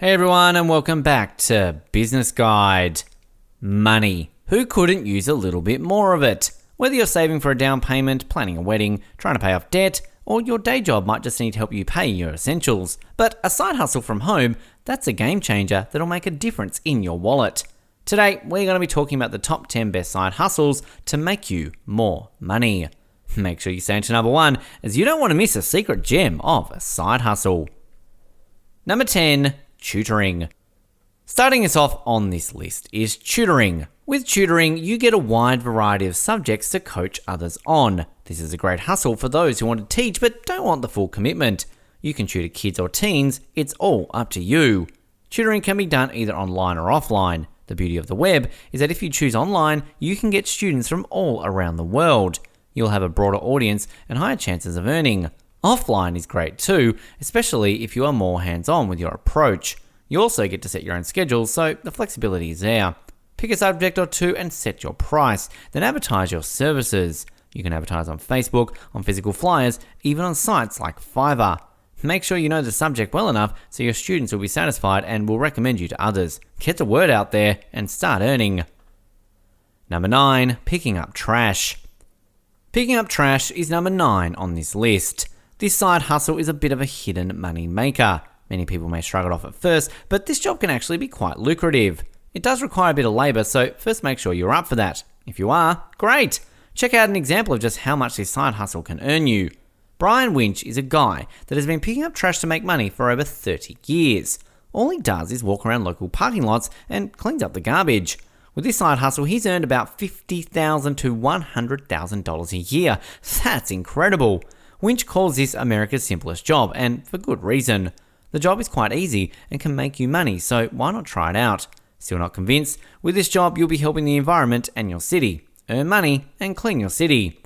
Hey everyone, and welcome back to Business Guide. Money. Who couldn't use a little bit more of it? Whether you're saving for a down payment, planning a wedding, trying to pay off debt, or your day job might just need help you pay your essentials. But a side hustle from home, that's a game changer that'll make a difference in your wallet. Today, we're going to be talking about the top 10 best side hustles to make you more money. Make sure you stay to number 1, as you don't want to miss a secret gem of a side hustle. Number 10. Tutoring. Starting us off on this list is tutoring. With tutoring, you get a wide variety of subjects to coach others on. This is a great hustle for those who want to teach but don't want the full commitment. You can tutor kids or teens, it's all up to you. Tutoring can be done either online or offline. The beauty of the web is that if you choose online, you can get students from all around the world. You'll have a broader audience and higher chances of earning. Offline is great too, especially if you are more hands-on with your approach. You also get to set your own schedule, so the flexibility is there. Pick a subject or two and set your price, then advertise your services. You can advertise on Facebook, on physical flyers, even on sites like Fiverr. Make sure you know the subject well enough so your students will be satisfied and will recommend you to others. Get the word out there and start earning. Number 9. Picking up trash. Picking up trash is number 9 on this list. This side hustle is a bit of a hidden money maker. Many people may shrug it off at first, but this job can actually be quite lucrative. It does require a bit of labour, so first make sure you're up for that. If you are, great! Check out an example of just how much this side hustle can earn you. Brian Winch is a guy that has been picking up trash to make money for over 30 years. All he does is walk around local parking lots and cleans up the garbage. With this side hustle, he's earned about $50,000 to $100,000 a year. That's incredible! Winch calls this America's simplest job, and for good reason. The job is quite easy and can make you money, so why not try it out? Still not convinced? With this job, you'll be helping the environment and your city. Earn money and clean your city.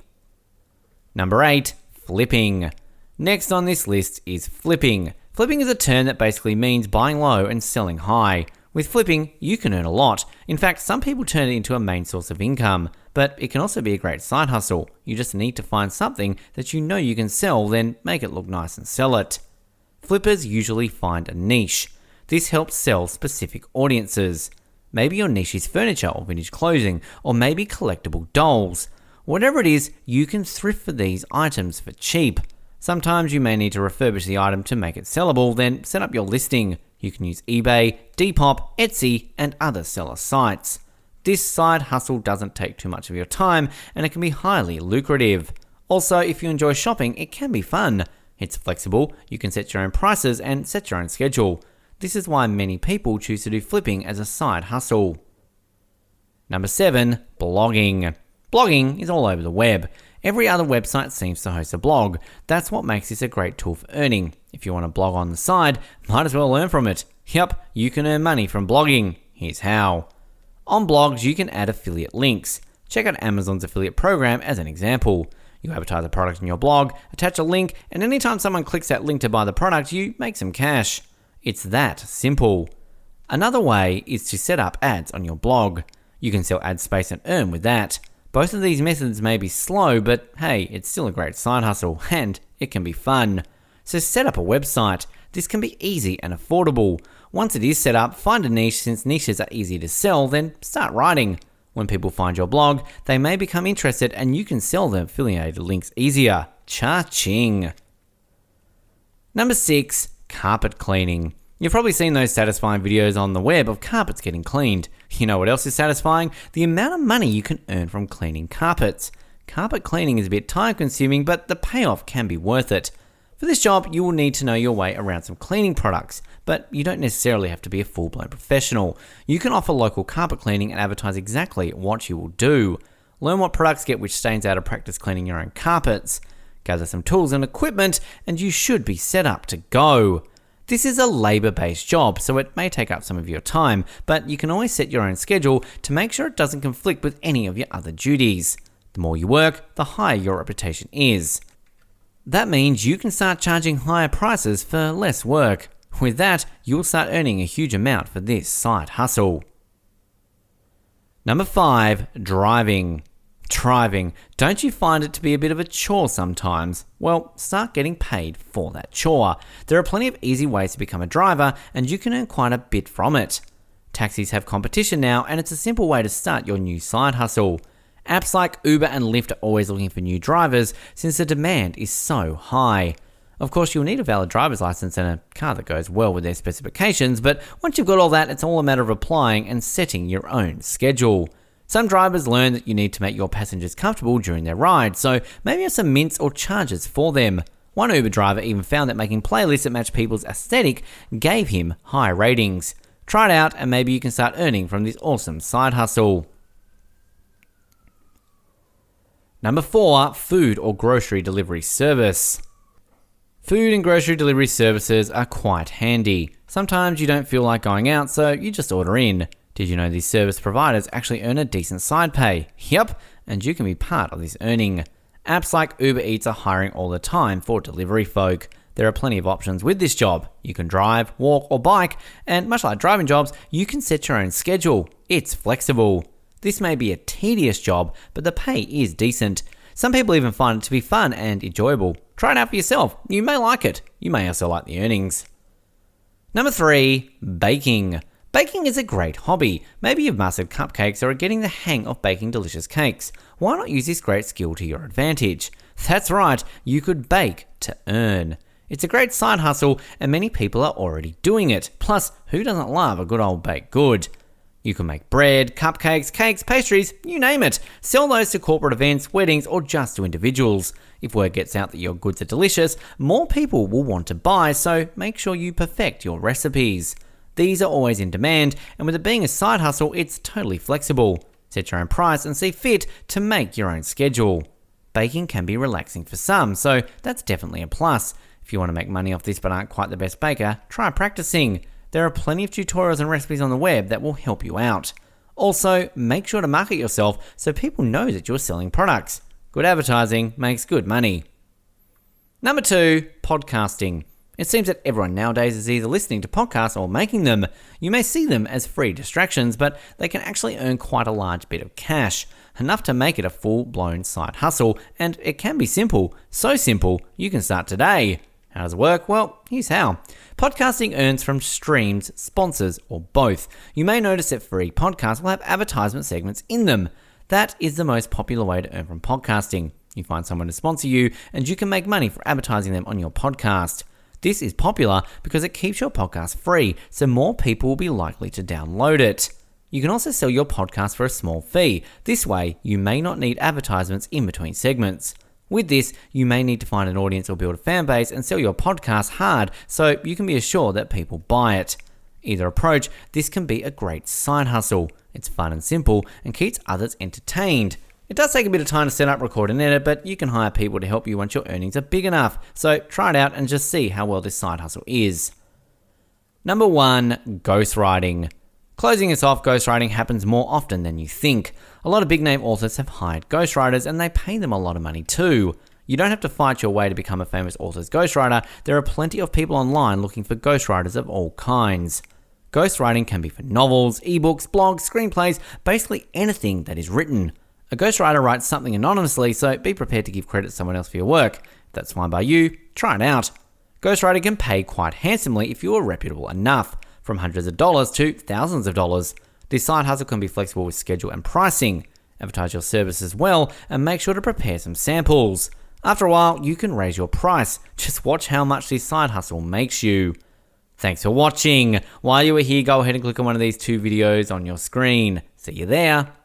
Number 8. Flipping. Next on this list is flipping. Flipping is a term that basically means buying low and selling high. With flipping, you can earn a lot. In fact, some people turn it into a main source of income. But it can also be a great side hustle. You just need to find something that you know you can sell, then make it look nice and sell it. Flippers usually find a niche. This helps sell specific audiences. Maybe your niche is furniture or vintage clothing, or maybe collectible dolls. Whatever it is, you can thrift for these items for cheap. Sometimes you may need to refurbish the item to make it sellable, then set up your listing. You can use eBay, Depop, Etsy, and other seller sites. This side hustle doesn't take too much of your time, and it can be highly lucrative. Also, if you enjoy shopping, it can be fun. It's flexible, you can set your own prices and set your own schedule. This is why many people choose to do flipping as a side hustle. Number 7. Blogging. Blogging is all over the web. Every other website seems to host a blog. That's what makes this a great tool for earning. If you want to blog on the side, might as well learn from it. Yep, you can earn money from blogging. Here's how. On blogs, you can add affiliate links. Check out Amazon's affiliate program as an example. You advertise a product in your blog, attach a link, and anytime someone clicks that link to buy the product, you make some cash. It's that simple. Another way is to set up ads on your blog. You can sell ad space and earn with that. Both of these methods may be slow, but hey, it's still a great side hustle, and it can be fun. So set up a website. This can be easy and affordable. Once it is set up, find a niche. Since niches are easy to sell, then start writing. When people find your blog, they may become interested and you can sell them affiliated links easier. Cha-ching. Number 6. Carpet cleaning. You've probably seen those satisfying videos on the web of carpets getting cleaned. You know what else is satisfying? The amount of money you can earn from cleaning carpets. Carpet cleaning is a bit time consuming, but the payoff can be worth it. For this job, you will need to know your way around some cleaning products, but you don't necessarily have to be a full-blown professional. You can offer local carpet cleaning and advertise exactly what you will do. Learn what products get which stains out of practice cleaning your own carpets. Gather some tools and equipment, and you should be set up to go. This is a labour-based job, so it may take up some of your time, but you can always set your own schedule to make sure it doesn't conflict with any of your other duties. The more you work, the higher your reputation is. That means you can start charging higher prices for less work. With that, you'll start earning a huge amount for this side hustle. Number 5. Driving. Driving. Don't you find it to be a bit of a chore sometimes? Well, start getting paid for that chore. There are plenty of easy ways to become a driver, and you can earn quite a bit from it. Taxis have competition now, and it's a simple way to start your new side hustle. Apps like Uber and Lyft are always looking for new drivers since the demand is so high. Of course, you'll need a valid driver's license and a car that goes well with their specifications, but once you've got all that, it's all a matter of applying and setting your own schedule. Some drivers learn that you need to make your passengers comfortable during their ride, so maybe have some mints or charges for them. One Uber driver even found that making playlists that match people's aesthetic gave him high ratings. Try it out and maybe you can start earning from this awesome side hustle. Number 4, food or grocery delivery service. Food and grocery delivery services are quite handy. Sometimes you don't feel like going out, so you just order in. Did you know these service providers actually earn a decent side pay? Yep, and you can be part of this earning. Apps like Uber Eats are hiring all the time for delivery folk. There are plenty of options with this job. You can drive, walk, or bike, and much like driving jobs, you can set your own schedule. It's flexible. This may be a tedious job, but the pay is decent. Some people even find it to be fun and enjoyable. Try it out for yourself. You may like it. You may also like the earnings. Number 3, baking. Baking is a great hobby. Maybe you've mastered cupcakes or are getting the hang of baking delicious cakes. Why not use this great skill to your advantage? That's right, you could bake to earn. It's a great side hustle and many people are already doing it. Plus, who doesn't love a good old baked good? You can make bread, cupcakes, cakes, pastries, you name it. Sell those to corporate events, weddings, or just to individuals. If word gets out that your goods are delicious, more people will want to buy, so make sure you perfect your recipes. These are always in demand, and with it being a side hustle, it's totally flexible. Set your own price and see fit to make your own schedule. Baking can be relaxing for some, so that's definitely a plus. If you want to make money off this but aren't quite the best baker, try practicing. There are plenty of tutorials and recipes on the web that will help you out. Also, make sure to market yourself so people know that you're selling products. Good advertising makes good money. Number 2, podcasting. It seems that everyone nowadays is either listening to podcasts or making them. You may see them as free distractions, but they can actually earn quite a large bit of cash, enough to make it a full-blown side hustle, and it can be simple. So simple, you can start today. How does it work? Well, here's how. Podcasting earns from streams, sponsors, or both. You may notice that free podcasts will have advertisement segments in them. That is the most popular way to earn from podcasting. You find someone to sponsor you, and you can make money for advertising them on your podcast. This is popular because it keeps your podcast free, so more people will be likely to download it. You can also sell your podcast for a small fee. This way, you may not need advertisements in between segments. With this, you may need to find an audience or build a fan base and sell your podcast hard so you can be assured that people buy it. Either approach, this can be a great side hustle. It's fun and simple and keeps others entertained. It does take a bit of time to set up, record, and edit, but you can hire people to help you once your earnings are big enough. So try it out and just see how well this side hustle is. Number 1, ghostwriting. Closing us off, ghostwriting happens more often than you think. A lot of big name authors have hired ghostwriters and they pay them a lot of money too. You don't have to fight your way to become a famous author's ghostwriter. There are plenty of people online looking for ghostwriters of all kinds. Ghostwriting can be for novels, ebooks, blogs, screenplays, basically anything that is written. A ghostwriter writes something anonymously, so be prepared to give credit to someone else for your work. If that's fine by you, try it out. Ghostwriting can pay quite handsomely if you are reputable enough, from hundreds of dollars to thousands of dollars. This side hustle can be flexible with schedule and pricing. Advertise your services well and make sure to prepare some samples. After a while, you can raise your price. Just watch how much this side hustle makes you. Thanks for watching. While you are here, go ahead and click on one of these 2 videos on your screen. See you there.